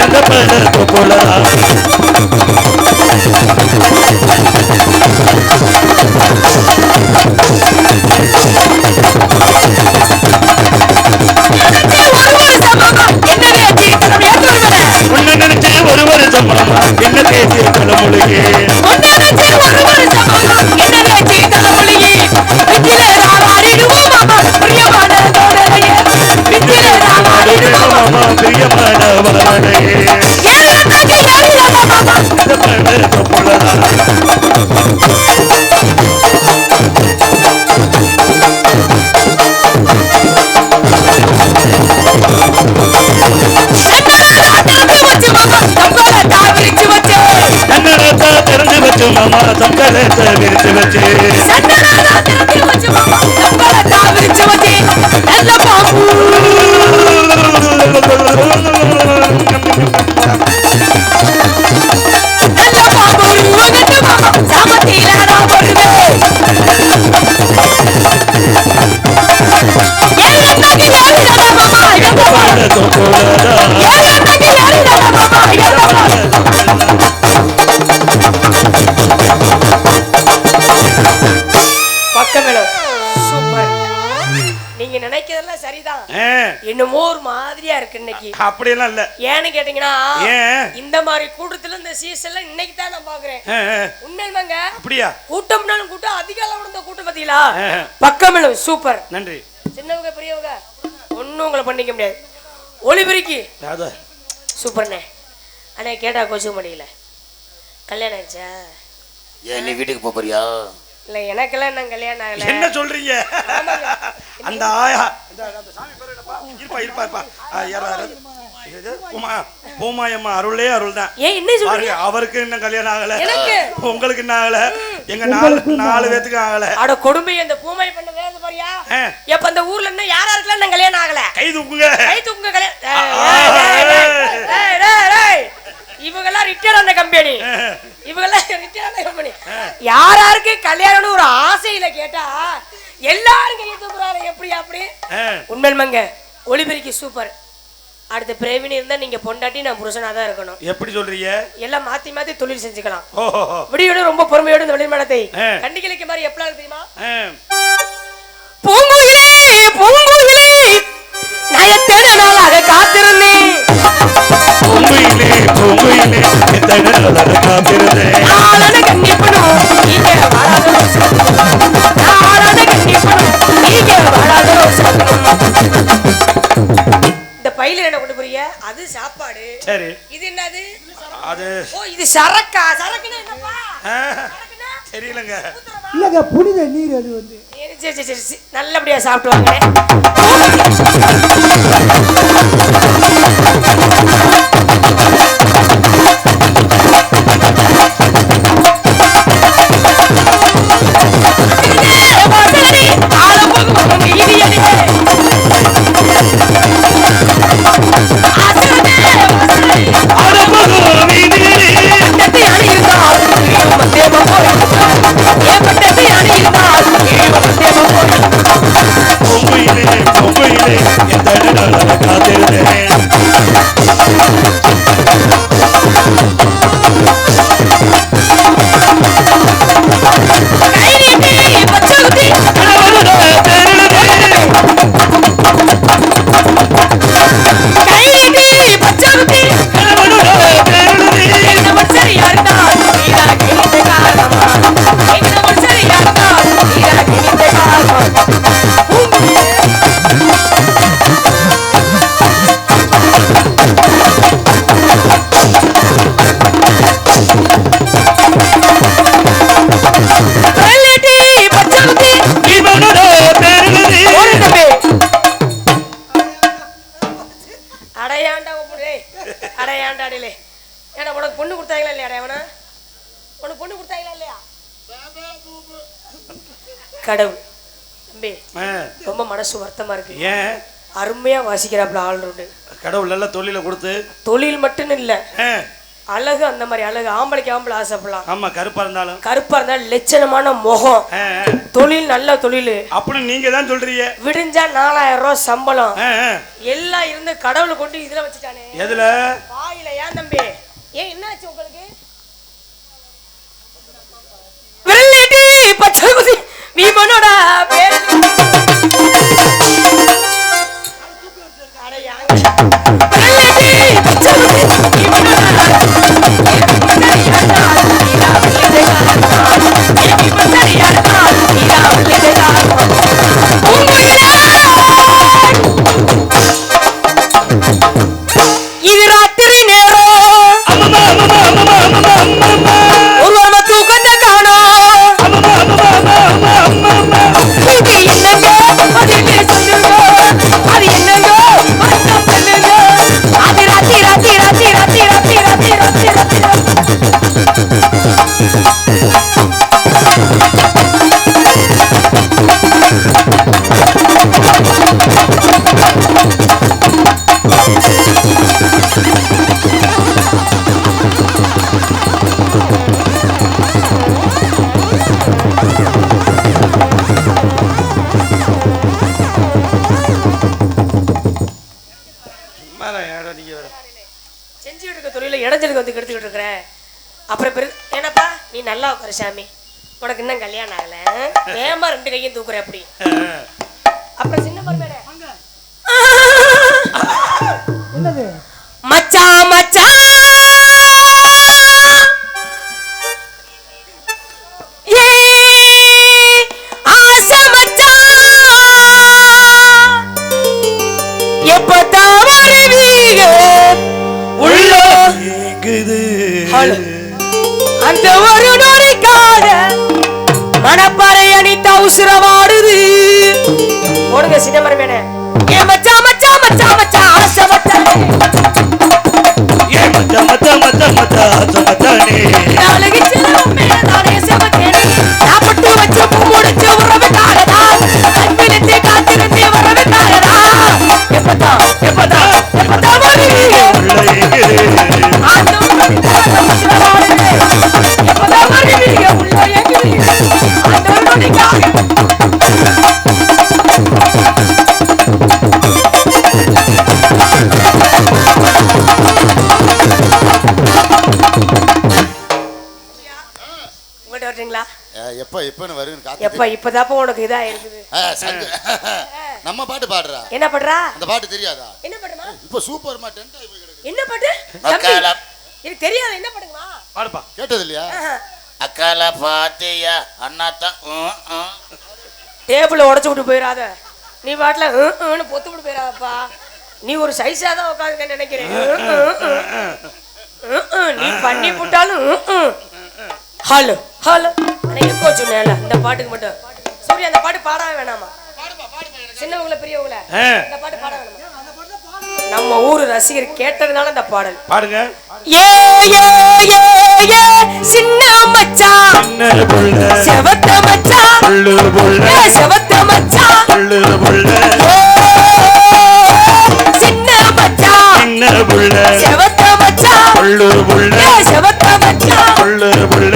எந்த பழத்து போலதான் உன்னை நினைச்சு ஒரு வருஷம் என்ன தேய்ச்சி தலைமுழுகி மாமா தங்கலத்தை விரிச்சு வச்சு என்னமோ ஒரு மாதிரியா இருக்கு இன்னைக்கு. அப்படியெல்லாம் இல்ல. ஏன்னு கேட்டீங்கன்னா இந்த மாதிரி கூட்டத்துல இந்த சீசன்ல இன்னைக்கு தான் நான் பாக்குறேன். உண்மையில்ங்க. அப்படியா? கூட்டம்னாலும் கூட்டம் அதிக அளவுல இந்த கூட்டம் பாத்தீங்களா? பக்கமெல்லாம் சூப்பர். நன்றி. சின்னவங்க பெரியவங்க ஒண்ணும் உங்களை பண்ணிக்க முடியாது. ஒளிபெருக்கி சூப்பர்ண்ணே. அண்ணே கேட்டா கோச்சு முடியல. கல்யாணம் ஆயிடுச்சா? ஏன் நீ வீட்டுக்கு போறியா? இல்ல எனக்கெல்லாம் என்ன கல்யாணம் ஆகல. என்ன சொல்றீங்க? அந்த ஆயா அந்த சாமி பேர் என்னப்பா? இருப்பா இருப்பா இருப்பா. யாராரு? இது பூமாயம்மா அருளே அருள் தான். ஏன் என்ன சொல்றீங்க? அவருக்கு இன்னும் கல்யாணம் ஆகல. எனக்கு உங்களுக்கு என்ன ஆகல? எங்க நாலு பேத்துக்கு ஆகல. அட கொடுமை அந்த பூமாய் பண்ண வேறது பாரியா? எப்ப அந்த ஊர்ல என்ன யாராருக்கெல்லாம் இன்னும் கல்யாணம் ஆகல? கை தூக்குங்க. கை தூக்குங்க கல்யாணம். இவங்கெல்லாம் ரிட்டையர் ஆன கம்பெனி. இவங்கெல்லாம் ரிட்டையர் ஆன கம்பெனி. யாராருக்கு கல்யாணம்னு ஒரு ஆசையில கேட்டா எல்லாரும் கையை தூக்குறாங்க. எப்படி அப்படி? உண்மையில்மங்க ஒளிபெருக்கி சூப்பர். அடுத்த பிரேமினி இருந்தா நீங்க பொண்டாட்டி நான் புருஷனா தான் இருக்கணும். எப்படி சொல்றீங்க? எல்லாம் மாத்தி மாத்தி தொழில் செஞ்சுக்கலாம். விடியோட ரொம்ப பொறுமையோட இந்த வெளிமடத்தை கண்டிக்கலைக்கு மாதிரி எப்பலாம் தெரியுமா? பூங்குயிலே பூங்குயிலே நான் எத்தனை நாளாக காத்திருந்தேன். பூங்குயிலே பூங்குயிலே எத்தனை நாளாக காத்திருந்தேன். நாளான கண்ணிப்பணும் நீங்க வாழாதோ நாளான கண்ணிப்பணும் நீங்க வாழாதோ. இந்த பையில என்ன கொண்டு போறீங்க? அது சாப்பாடு. சரி. இது என்னது? அது ஓ இது சரக்கா. சரக்குனா என்னப்பா? தெரியலங்க. இல்லங்க புனித நீர் அது வந்து. சரி சரி சரி நல்லபடியா சாப்பிட்டு வாங்க. கடவுள் தம்பி ரொம்ப மனசு வருத்தமா இருக்கு. ஏன்? அருமையா வாசிக்கிறாப்ல ஆள் உண்டு. கடவுள் நல்ல தொழில கொடுத்து. தொழில் மட்டும் இல்ல அழகு அந்த மாதிரி அழகு ஆம்பளைக்கு ஆம்பளை ஆசைப்படலாம். ஆமா கருப்பா இருந்தாலும் லட்சணமான முகம், தொழில் நல்ல தொழில் அப்படி நீங்க தான் சொல்றீங்க. விடிஞ்சா 4000 ரூபாய் சம்பளம் எல்லாம் இருந்து கடவுளை கொண்டு இதுல வச்சுட்டானே. எதுல? வாயில. ஏன் தம்பி ஏன் என்னாச்சு உங்களுக்கு? விரலேட்டி பச்சகுதி வீமனோட பேரு இது ராத்திரி நேரம் ஒரு நம்ம தூக்கத்தை காணோம். இது என்னங்க பதிலே சொல்லுங்க, அது என்னங்க மத்தம் சொல்லுங்க. அது ராத்தி ராத்தி ராத்தி ராத்தி ராத்தி ராத்தி ராத்தி ராத்தி செஞ்சுட்டு இருக்க தொழில இடைஞ்சலுக்கு வந்து கெடுத்துக்கிட்டு இருக்கிற. அப்புறம் என்னப்பா நீ நல்லா உட்காரு சாமி, உனக்கு இன்னும் கல்யாணம் ஆகல, வேகமா 2 கையும் தூக்குற அப்படி. அப்புறம் சின்ன மருமேனே என்னது மச்சான் மச்சான் ஆசை மச்சான் எப்பதான் வருவீங்க உள்ள அந்த ஒரு நொடிக்காக மனப்பாறை அணித்த உசுரவாடுது. ஓடுங்க சின்ன மருமேனே. ஏ மச்சான் மச்சான் மச்சான் மச்சான் ஆசை மச்சான், ஏ மச்சான் மச்சான் மச்சான் மச்சான் ஆசை மச்சானே, நாளைக்கு செல்லும் மேலதானே செவத்தேனே, நான் பட்டு வச்ச பூ முடிச்ச உறவுக்காகதா, அன்பிலிருந்து காத்திருந்து வரவுக்காகதா. எப்பதான் எப்பதான் எப்பதான் வருவீங்க உள்ள ஏங்குது அந்த ஒரு நொடிக்காக உசுரவாடுது. எப்பதான் வருவீங்க உள்ள ஏங்குது அந்த ஒரு நொடிக்காக. உங்கள்கிட்ட வரீங்களா? இப்பதாப்ப உனக்கு இதா இருக்குது. நம்ம பாட்டு பாடுறா. என்ன பாடுறா? அந்த பாட்டு தெரியாதா? என்ன பாடுமா? இப்ப சூப்பர் மாட்டேன். என்ன பாட்டு? எனக்கு தெரியாது. என்ன பாடுமா? பாடுப்பா. கேட்டது இல்லையா? அக்கால பாத்தியா அண்ணாத்தா டேபிள உடைச்சு விட்டு போயிடாத. நீ பாட்டுல பொத்து விட்டு போயிடாதப்பா. நீ ஒரு சைஸா தான் உட்காந்து நினைக்கிறேன். நீ பண்ணி போட்டாலும் ஹலோ ஹலோ எக்கோ சொன்னேன்ல இந்த பாட்டுக்கு மட்டும். சூரிய அந்த பாட்டு பாடவே வேணாமா? சின்னவங்கள பெரியவங்கள இந்த பாட்டு பாட வேணாமா? நம்ம ஊரு ரசிகர் கேட்டதுனால இந்த பாடல் பாடுங்க. ஏ ஏ ஏ ஏ சின்ன மச்சான் சின்ன புள்ள செவத்த மச்சான் புள்ள புள்ள செவத்த மச்சான் புள்ள புள்ள சின்ன மச்சான் சின்ன புள்ள செவத்த மச்சான் புள்ள புள்ள செவத்த மச்சான் புள்ள புள்ள